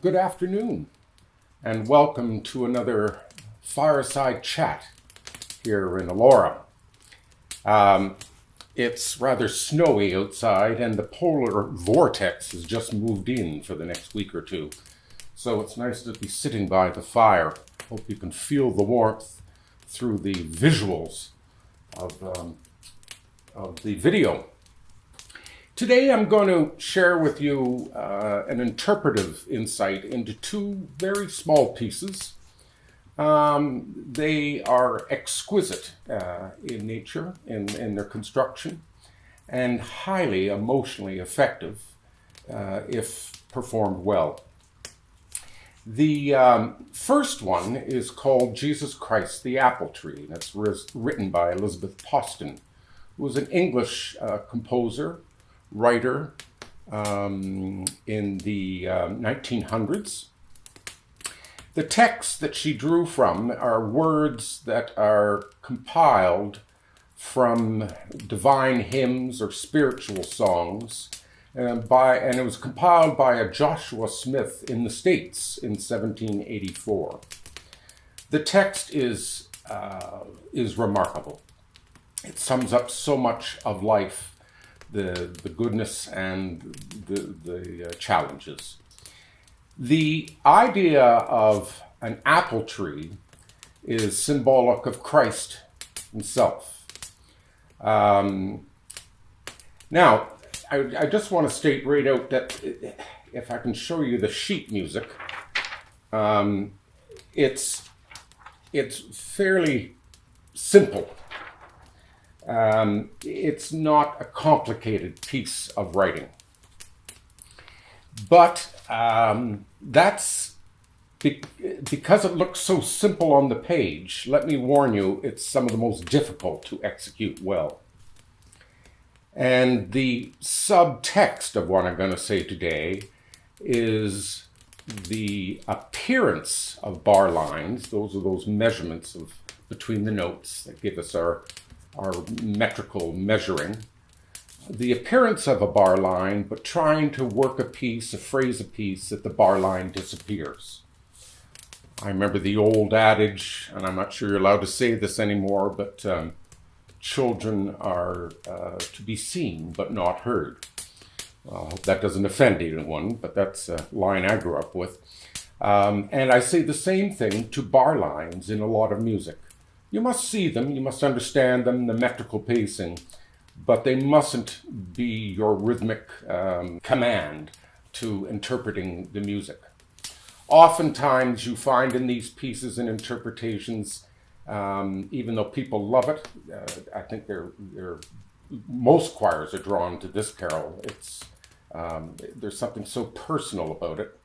Good afternoon, and welcome to another Fireside chat here in Elora. It's rather snowy outside, and the polar vortex has just moved in for the next week or two. So it's nice to be sitting by the fire. Hope you can feel the warmth through the visuals of the video. Today I'm going to share with you an interpretive insight into two very small pieces. They are exquisite in nature, in their construction, and highly emotionally effective if performed well. The first one is called Jesus Christ the Apple Tree. That's written by Elizabeth Poston, who was an English composer, writer in the 1900s. The texts that she drew from are words that are compiled from divine hymns or spiritual songs, and it was compiled by a Joshua Smith in the States in 1784. The text is remarkable. It sums up so much of life, the goodness and the challenges. The idea of an apple tree is symbolic of Christ himself. Now, I just want to state right out that if I can show you the sheet music, it's fairly simple. It's not a complicated piece of writing. But that's because it looks so simple on the page. Let me warn you, it's some of the most difficult to execute well. And the subtext of what I'm going to say today is the appearance of bar lines. Those are those measurements of between the notes that give us our metrical measuring. The appearance of a bar line, but trying to work a phrase a piece that the bar line disappears. I remember the old adage, and I'm not sure you're allowed to say this anymore, but children are to be seen but not heard. Well, I hope that doesn't offend anyone, but that's a line I grew up with. And I say the same thing to bar lines in a lot of music. You must see them, you must understand them, the metrical pacing, but they mustn't be your rhythmic command to interpreting the music. Oftentimes you find in these pieces and interpretations, even though people love it, I think most choirs are drawn to this carol. There's something so personal about it,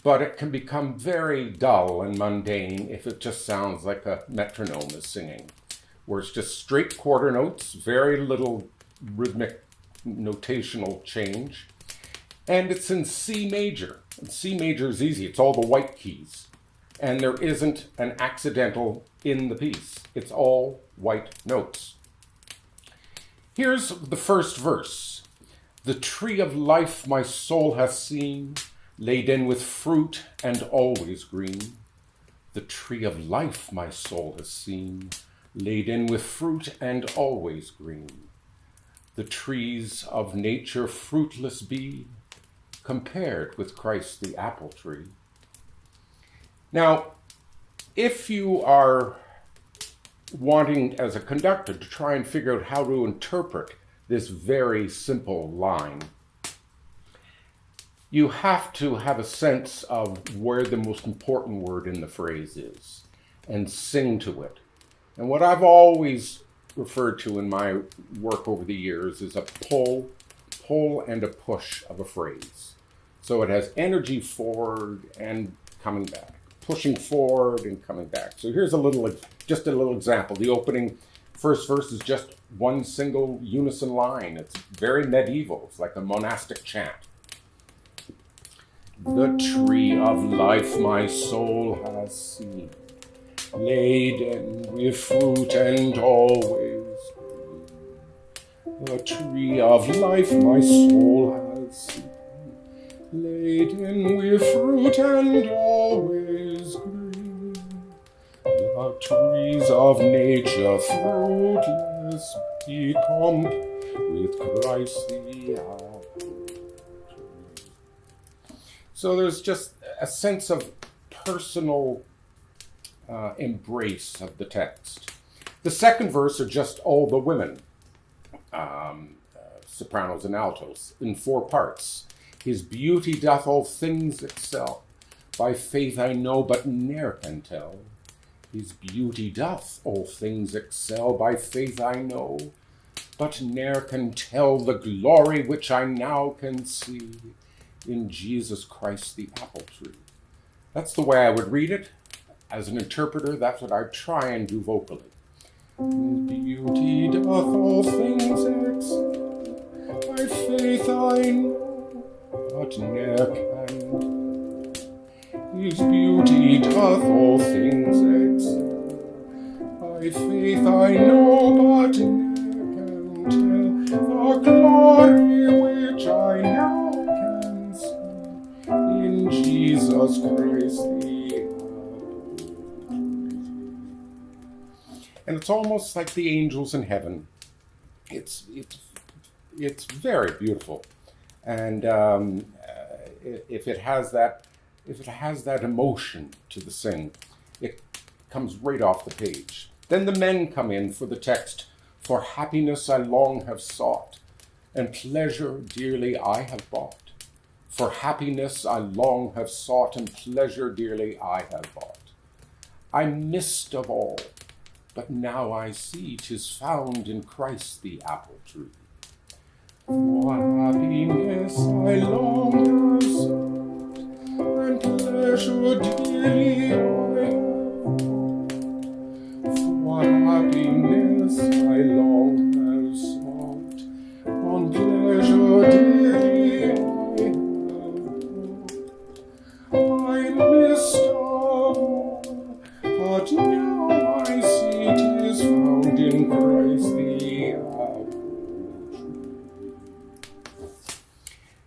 but it can become very dull and mundane if it just sounds like a metronome is singing, where it's just straight quarter notes, very little rhythmic notational change. And it's in C major. And C major is easy. It's all the white keys. And there isn't an accidental in the piece. It's all white notes. Here's the first verse. The tree of life my soul hath seen, laden with fruit and always green. The tree of life my soul has seen, laden with fruit and always green. The trees of nature fruitless be, compared with Christ the apple tree. Now, if you are wanting as a conductor to try and figure out how to interpret this very simple line, you have to have a sense of where the most important word in the phrase is and sing to it. And what I've always referred to in my work over the years is a pull and a push of a phrase. So it has energy forward and coming back, pushing forward and coming back. So here's just a little example. The opening first verse is just one single unison line. It's very medieval. It's like a monastic chant. The tree of life my soul has seen, laden with fruit and always green. The tree of life my soul has seen, laden with fruit and always green. The trees of nature fruitless become with Christ the apple tree. So there's just a sense of personal embrace of the text. The second verse are just all the women, sopranos and altos, in 4 parts. His beauty doth all things excel. By faith I know, but ne'er can tell. His beauty doth all things excel. By faith I know, but ne'er can tell the glory which I now can see in Jesus Christ the apple tree. That's the way I would read it. As an interpreter, that's what I try and do vocally. His beauty doth all things excel. By faith I know, but ne'er can. His beauty doth all things excel. By faith I know, but ne'er can tell the glory which I now can see in Jesus Christ the apple tree. And it's almost like the angels in heaven. It's very beautiful, and if it has that emotion to the sing, it comes right off the page. Then the men come in for the text. For happiness I long have sought, and pleasure dearly I have bought. For happiness I long have sought, and pleasure dearly I have bought. I missed of all, but now I see 'tis found in Christ the apple tree. For happiness I long have sought, and pleasure dearly I have bought. For happiness I long have sought, and pleasure dearly I have bought. I missed of all, but now I see 'tis found in Christ the apple.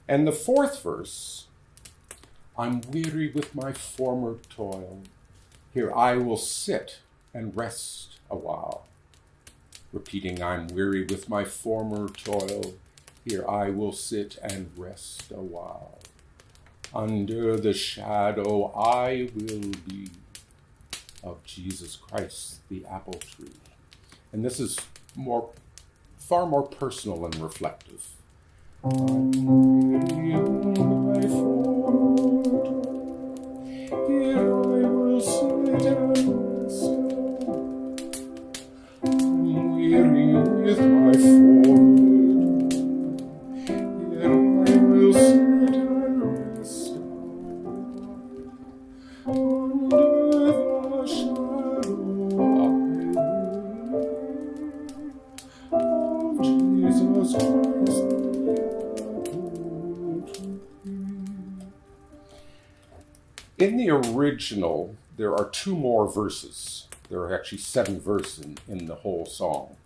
And the 4th verse, I'm weary with my former toil. Here I will sit and rest a while. Repeating, I'm weary with my former toil. Here I will sit and rest a while. Under the shadow I will be of Jesus Christ, the apple tree. And this is far more personal and reflective. I'm weary with my former toil. Here I will sit and rest. I'm weary with my former toil. Here I will sit and rest. Under the shadow I will be of Jesus Christ. In the original, there are 2 more verses. There are actually 7 verses in the whole song.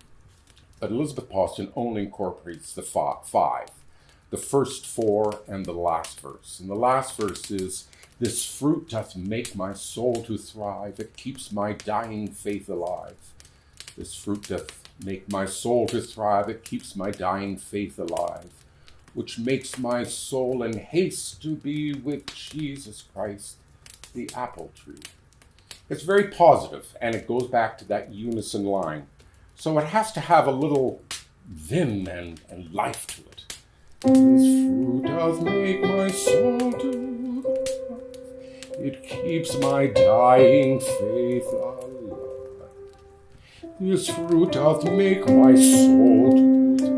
But Elizabeth Poston only incorporates the 5. The first 4 and the last verse. And the last verse is, this fruit doth make my soul to thrive. It keeps my dying faith alive. This fruit doth make my soul to thrive. It keeps my dying faith alive, which makes my soul in haste to be with Jesus Christ, the apple tree. It's very positive, and it goes back to that unison line. So it has to have a little vim and life to it. This fruit doth make my soul to thrive. It keeps my dying faith alive. This fruit doth make my soul to thrive.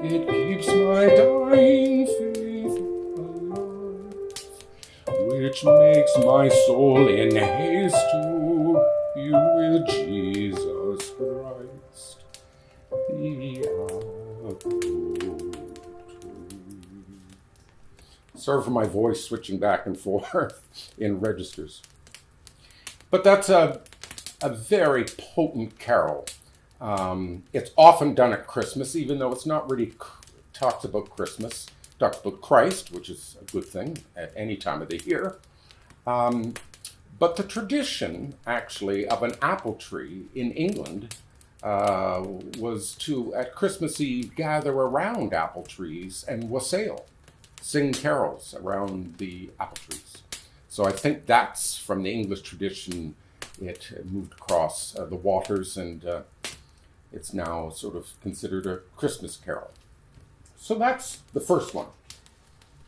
It keeps my dying faith alive, which makes my soul in haste to be with Jesus Christ, the apple tree. Sorry for my voice switching back and forth in registers. But that's a very potent carol. It's often done at Christmas, even though it's not really talks about Christmas. talks about Christ, which is a good thing at any time of the year. But the tradition, actually, of an apple tree in England was to, at Christmas Eve, gather around apple trees and wassail, sing carols around the apple trees. So I think that's from the English tradition. It moved across the waters, and it's now sort of considered a Christmas carol. So that's the first one.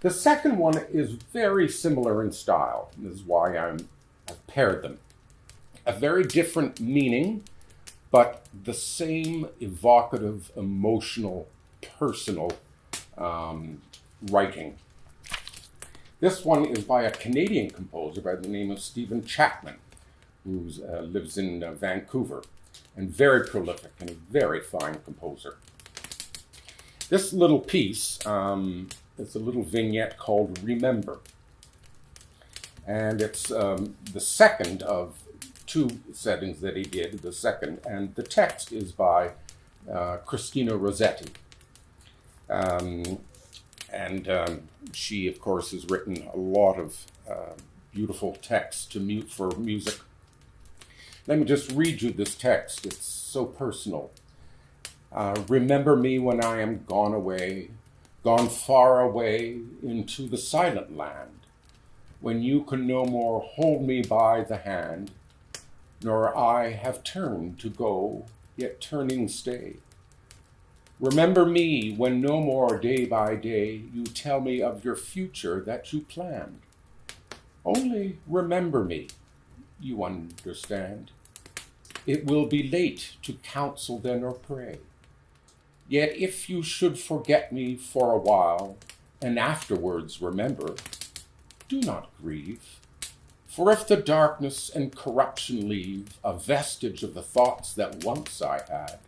The second one is very similar in style. This is why I've paired them. A very different meaning, but the same evocative, emotional, personal writing. This one is by a Canadian composer by the name of Stephen Chatman, who lives in Vancouver, and very prolific and a very fine composer. This little piece is a little vignette called Remember. And it's the second of two settings that he did, the second, and the text is by Christina Rossetti. She, of course, has written a lot of beautiful texts for music. Let me just read you this text. It's so personal. Remember me when I am gone away, gone far away into the silent land, when you can no more hold me by the hand, nor I have turned to go, yet turning stay. Remember me when no more day by day you tell me of your future that you planned. Only remember me, you understand. It will be late to counsel then or pray. Yet if you should forget me for a while, and afterwards remember, do not grieve. For if the darkness and corruption leave a vestige of the thoughts that once I had,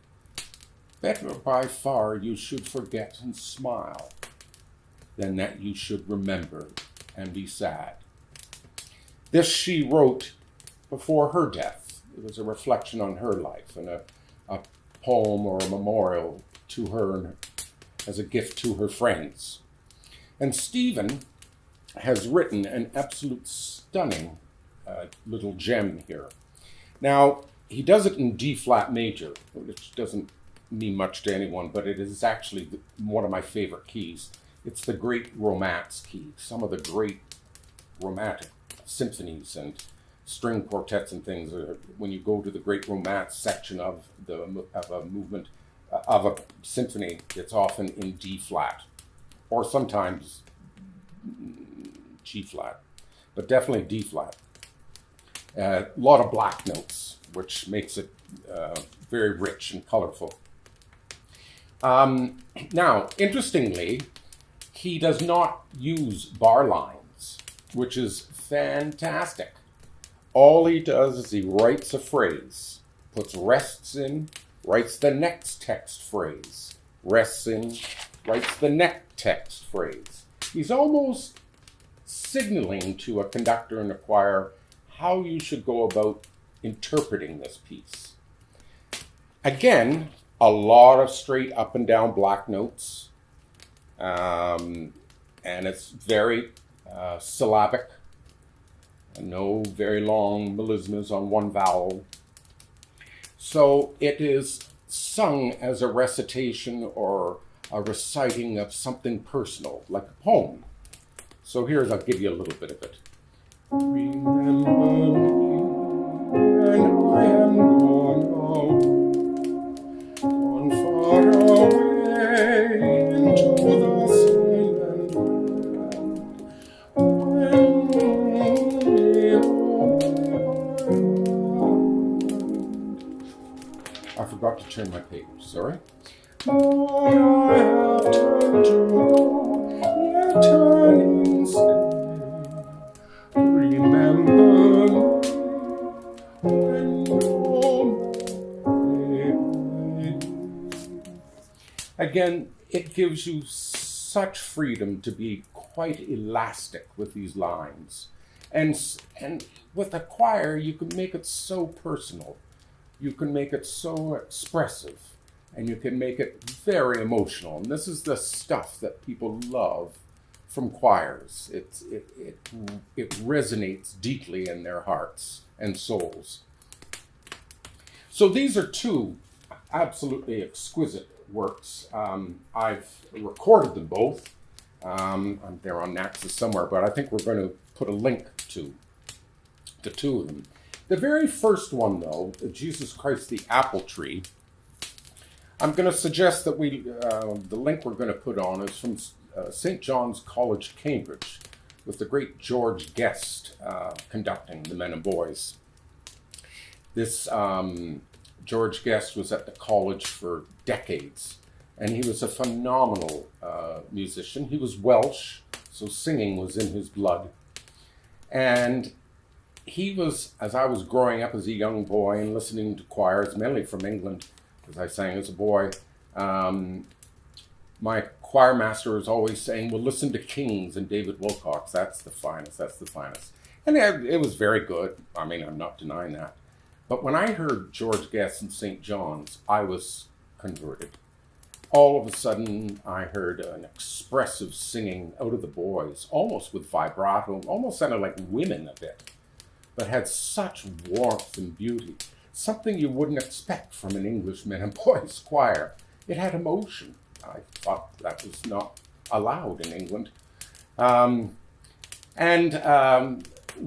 better by far you should forget and smile, than that you should remember and be sad. This she wrote before her death. It was a reflection on her life and a poem or a memorial to her and as a gift to her friends. And Stephen has written an absolute stunning little gem here. Now, he does it in D-flat major, which doesn't mean much to anyone, but it is actually one of my favorite keys. It's the great romance key. Some of the great romantic symphonies and string quartets and things, when you go to the great romance section of a movement, of a symphony, it's often in D-flat, or sometimes G-flat, but definitely D-flat. A lot of black notes, which makes it very rich and colorful. Now, interestingly, he does not use bar lines, which is fantastic. All he does is he writes a phrase, puts rests in, writes the next text phrase, rests in, writes the next text phrase. He's almost signaling to a conductor and a choir how you should go about interpreting this piece. Again, a lot of straight up and down black notes, and it's very syllabic, no very long melismas on one vowel. So it is sung as a recitation or a reciting of something personal, like a poem. So I'll give you a little bit of it. Remember me when I am gone far away into the silent land, I forgot to turn my page, sorry. Lord, I have turned to go, yet turning stay. Remember when again, it gives you such freedom to be quite elastic with these lines. And with a choir, you can make it so personal. You can make it so expressive and you can make it very emotional. And this is the stuff that people love from choirs. It resonates deeply in their hearts and souls. So these are two absolutely exquisite works. I've recorded them both. They're on Naxos somewhere, but I think we're going to put a link to the two of them. The very first one, though, Jesus Christ the Apple Tree, I'm going to suggest that the link we're going to put on is from St. John's College, Cambridge, with the great George Guest conducting the men and boys. This George Guest was at the college for decades, and he was a phenomenal musician. He was Welsh, so singing was in his blood. And he was, as I was growing up as a young boy and listening to choirs, mainly from England, as I sang as a boy, my choir master was always saying, well, listen to Kings and David Wilcox. That's the finest, that's the finest. And it was very good. I mean, I'm not denying that. But when I heard George Guest and St. John's, I was converted. All of a sudden, I heard an expressive singing out of the boys, almost with vibrato, almost sounded like women a bit, but had such warmth and beauty, something you wouldn't expect from an English men and boys choir. It had emotion. I thought that was not allowed in England.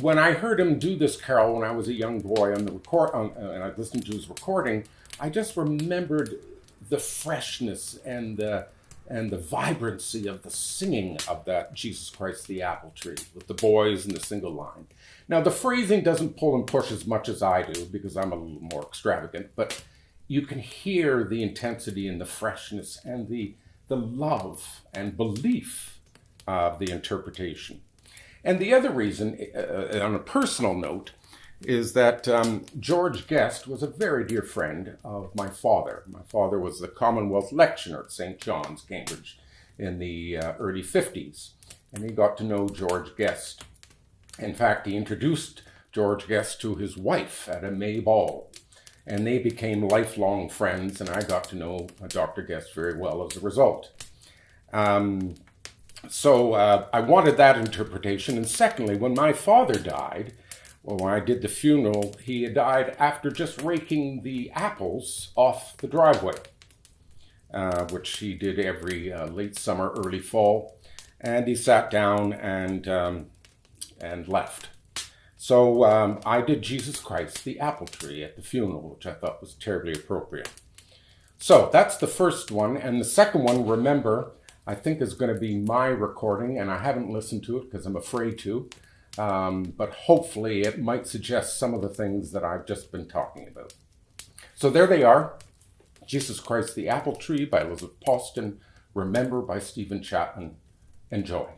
When I heard him do this carol when I was a young boy and I listened to his recording, I just remembered the freshness and the vibrancy of the singing of that Jesus Christ the Apple Tree with the boys and the single line. Now, the phrasing doesn't pull and push as much as I do because I'm a little more extravagant, but you can hear the intensity and the freshness and the love and belief of the interpretation. And the other reason, on a personal note, is that George Guest was a very dear friend of my father. My father was the Commonwealth lecturer at St. John's, Cambridge, in the early 50s. And he got to know George Guest. In fact, he introduced George Guest to his wife at a May ball. And they became lifelong friends, and I got to know Dr. Guest very well as a result. So I wanted that interpretation. And secondly, when my father died, well, when I did the funeral, he died after just raking the apples off the driveway, which he did every late summer, early fall. And he sat down and left. So I did Jesus Christ, the Apple Tree, at the funeral, which I thought was terribly appropriate. So that's the first one. And the second one, remember, I think is going to be my recording, and I haven't listened to it because I'm afraid to. But hopefully it might suggest some of the things that I've just been talking about. So there they are. Jesus Christ, the Apple Tree by Elizabeth Poston. Remember by Stephen Chatman. Enjoy.